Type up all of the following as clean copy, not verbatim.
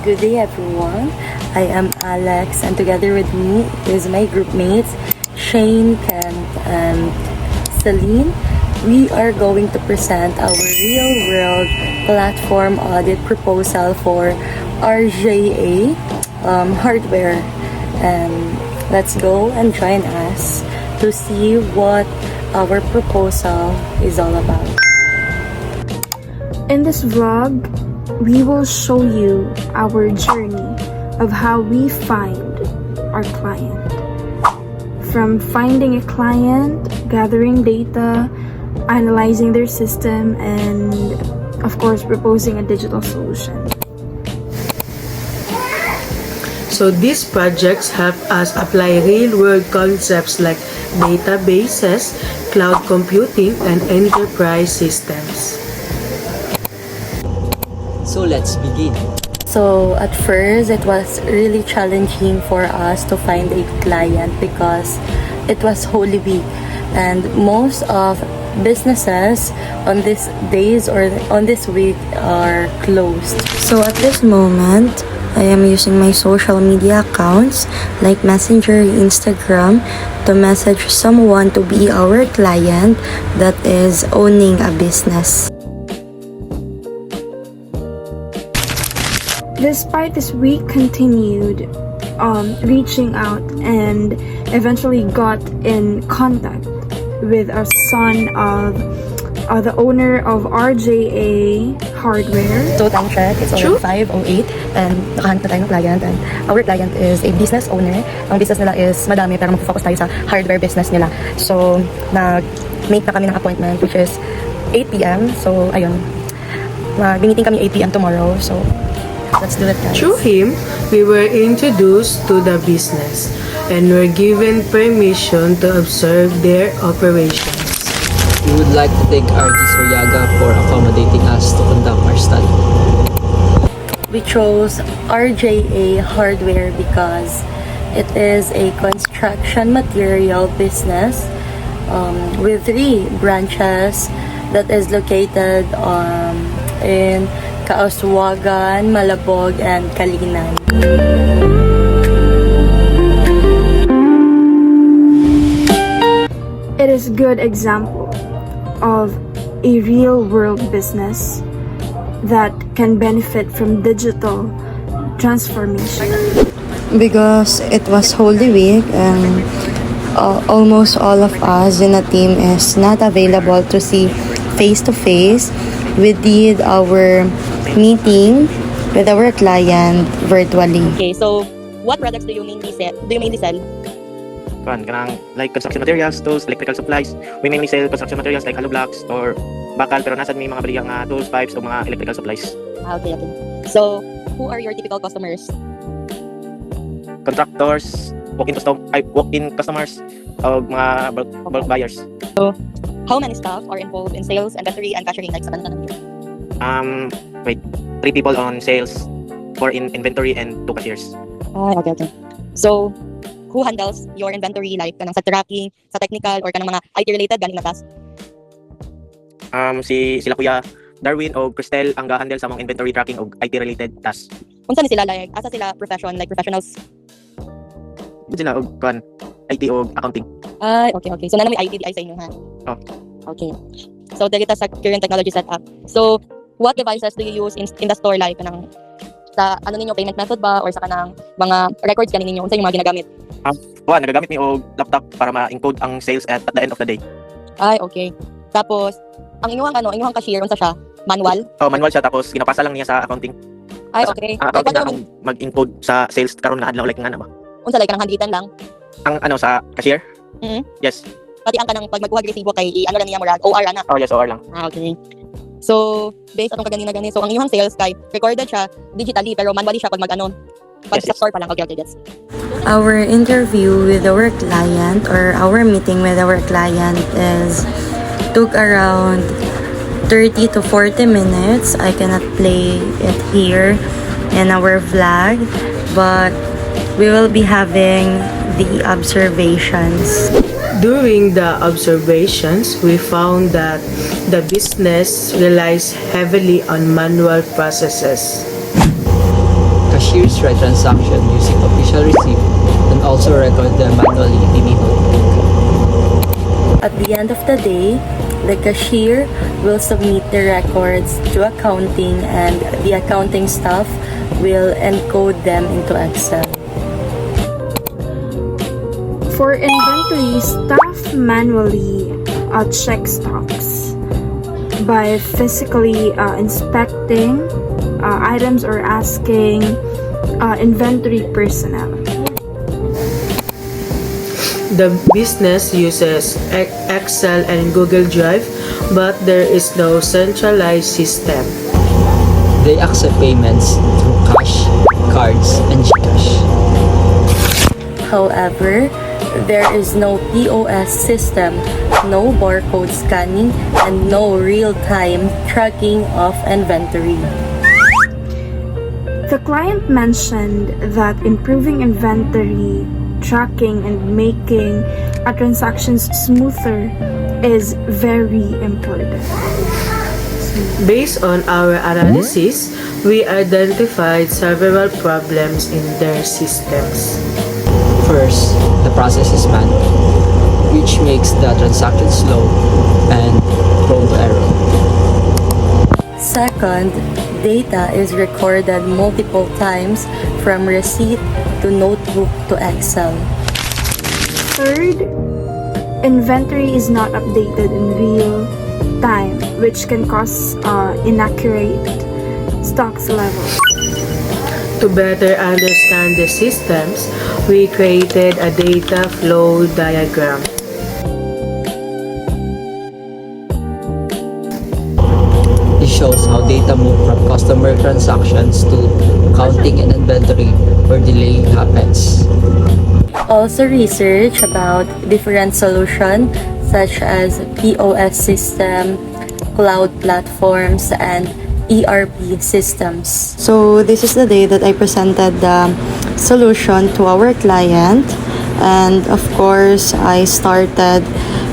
Good day everyone. I am Alex and together with me is my group mates Shane, Kent, and Celine. We are going to present our real-world platform audit proposal for RJA Hardware. And let's go and join us to see what our proposal is all about. In this vlog, we will show you our journey of how we find our client. From finding a client, gathering data, analyzing their system, and of course proposing a digital solution. So these projects help us apply real-world concepts like databases, cloud computing, and enterprise systems. So let's begin. So at first, it was really challenging for us to find a client because it was Holy Week and most of businesses on these days or on this week are closed. So at this moment, I am using my social media accounts like Messenger, Instagram to message someone to be our client that is owning a business. Despite this, we continued reaching out and eventually got in contact with a son of the owner of RJA Hardware. So time check, it's already 5:08 and nakahanap na tayo ng client and our client is a business owner. Ang business nila is madami pero mag-focus tayo sa hardware business nila. So nag-make na kami ng appointment which is 8 p.m. So ayun, mag-meeting kami 8 p.m. tomorrow. So let's do it, guys. Through him, we were introduced to the business and were given permission to observe their operations. We would like to thank RJ Suryaga for accommodating us to conduct our study. We chose RJA Hardware because it is a construction material business with 3 branches that is located in Kauswagan, Malabog, and Kalinan. It is a good example of a real-world business that can benefit from digital transformation. Because it was Holy Week and almost all of us in the team is not available to see face-to-face. We did our meeting with our client virtually. Okay, so what products do you mainly sell? Kanang like construction materials, tools, electrical supplies. We mainly sell construction materials like hollow blocks or bakal pero nasa may mga baliyang tools, pipes o mga electrical supplies. Okay. So, who are your typical customers? Contractors, walk-in customers o mga bulk buyers. So, how many staff are involved in sales, inventory, and cashiering like sa kanila natin? 3 people on sales, 4 in inventory, and 2 cashiers. Okay. So, who handles your inventory like kanang sa tracking, sa technical, or kanang mga IT-related galing na task? Sila Kuya Darwin o Cristel ang ga-handle sa mga inventory tracking o IT-related tasks. Unsa ni sila like asa sila professionals? Sila og IT o accounting. Okay. So, nanami IT sa inyo, ha? Oh. Okay. So, dito sa current technology setup. So, what devices do you use in the store like kanang sa ano ninyo payment method ba or sa kanang mga records kanin ninyo unsa yung mga ginagamit? Nagagamit mi og laptop para ma-encode ang sales at the end of the day. Okay. Tapos ang inyong cashier unsa siya? Manual? Manual siya tapos ginapasa lang niya sa accounting. Okay. Ang accounting na ang mag-encode sa sales karon nga adlaw like nga na ba? Unsa like kanang handwritten lang? Ang sa cashier? Yes. Pati ang kanang pag magkuha resibo kay ano lang niya murag OR ana. Yes, OR lang. Okay. So, based atong kaganina gani. So, ang inyong sales kay recorded siya digitally pero manually siya pag pag sa store pa lang. Okay, gets. Our interview with our client or our meeting with our client took around 30 to 40 minutes. I cannot play it here in our vlog, but we will be having the observations. During the observations, we found that the business relies heavily on manual processes. Cashiers write transactions using official receipt and also record them manually in a notebook. At the end of the day, the cashier will submit the records to accounting and the accounting staff will encode them into Excel. For inventory, staff manually check stocks by physically inspecting items or asking inventory personnel. The business uses Excel and Google Drive, but there is no centralized system. They accept payments through cash, cards, and GCash. However, there is no POS system, no barcode scanning, and no real-time tracking of inventory. The client mentioned that improving inventory tracking and making transactions smoother is very important. Based on our analysis, we identified several problems in their systems. First, the process is manual, which makes the transaction slow and prone to error. Second, data is recorded multiple times from receipt to notebook to Excel. Third, inventory is not updated in real time, which can cause inaccurate stocks levels. To better understand the systems, we created a data flow diagram. This shows how data move from customer transactions to accounting and inventory where delay happens. Also research about different solutions such as POS system, cloud platforms, and ERP systems. So this is the day that I presented the solution to our client, and of course I started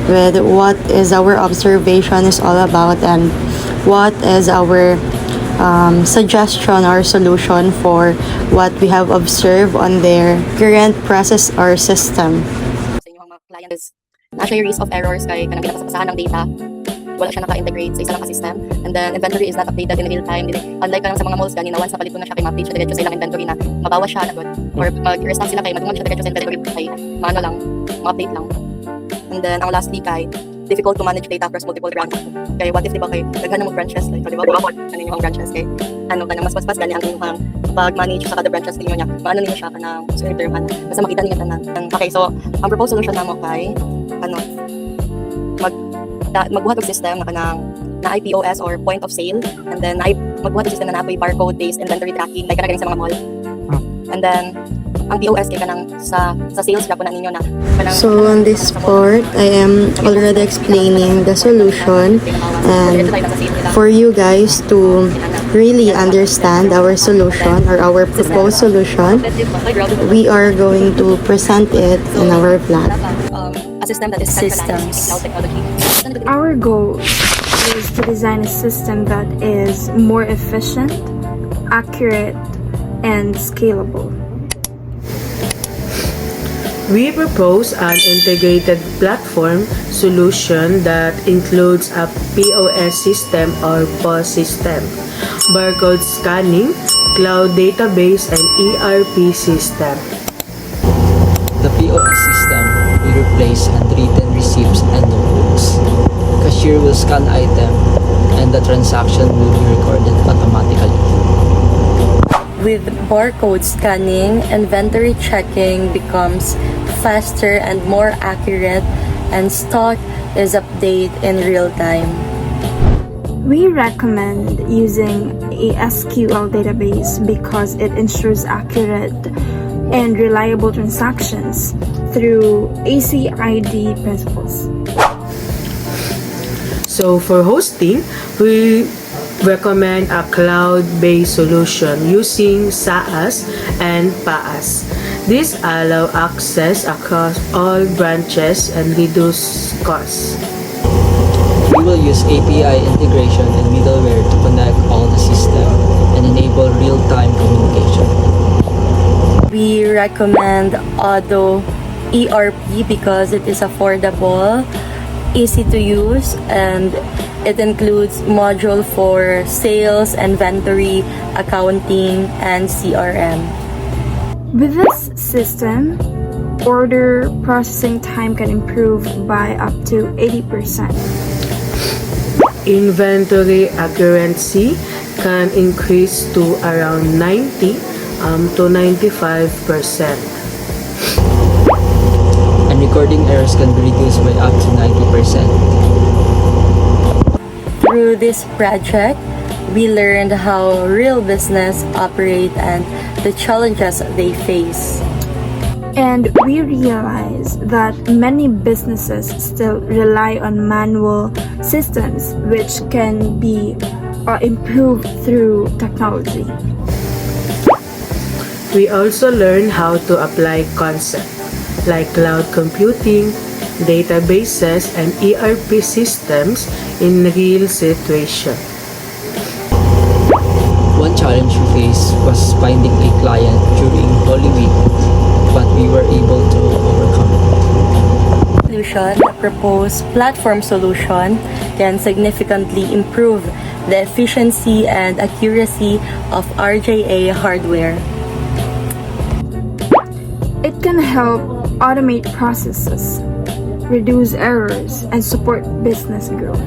with what is our observation is all about and what is our suggestion or solution for what we have observed on their current process or system. Sa inyong mga client is nasa yung risk of errors kay kanang ginapasapasahan ng data. Wala siya naka-integrate sa isa lang ka-system. And then, inventory is not updated in real time. Unlike kanang sa mga malls ganina, once napalit mo na siya kay ma-update siya diretso sa ilang inventory na mabawas siya na good. Or mag-restock sila kay madungag siya diretso sa inventory kay maano lang, ma-update lang. And then, ang lastly kay difficult to manage data across multiple branches. Kaya what if diba kay daghan mo branches like diba ano yung branches kay ano kanang mas gani ang inyong pag-manage sa kada branches ninyo niya. Maano niyo siya kanang short term ana. Basta makita niyo tanan. Okay, so ang proposed solution namo kay ano magbuhat og system na kanang na IPOS or point of sale, and then magbuhat og system na naapay barcode-based inventory tracking like kanang sa mga mall. And then ang POS kay kanang sa sales graph na ninyo na kanang. So on this part, I am already explaining the solution, and for you guys to really understand our solution or our proposed solution, we are going to present it in our vlog. A system that is Systems. cloud technology. Our goal is to design a system that is more efficient, accurate, and scalable. We propose an integrated platform solution that includes a POS system or POS system, barcode scanning, cloud database, and ERP system. The POS system will replace handwritten receipts and notebooks. Cashier will scan item and the transaction will be recorded automatically. With barcode scanning, inventory checking becomes faster and more accurate, and stock is updated in real time. We recommend using a SQL database because it ensures accurate and reliable transactions through ACID principles. So for hosting, we recommend a cloud-based solution using SaaS and PaaS. These allow access across all branches and reduce costs. We will use API integration and middleware to connect all the system and enable real-time communication. recommend Odoo ERP because it is affordable, easy to use, and it includes module for sales, inventory, accounting, and CRM. With this system, order processing time can improve by up to 80%. Inventory accuracy can increase to around 90 to 95%. And recording errors can be reduced by up to 90%. Through this project, we learned how real business operate and the challenges they face. And we realize that many businesses still rely on manual systems, which can be improved through technology. We also learn how to apply concepts like cloud computing, databases, and ERP systems in real situations. One challenge we faced was finding a client during Holy Week, but we were able to overcome it. The proposed platform solution can significantly improve the efficiency and accuracy of RJA Hardware. It can help automate processes, reduce errors, and support business growth.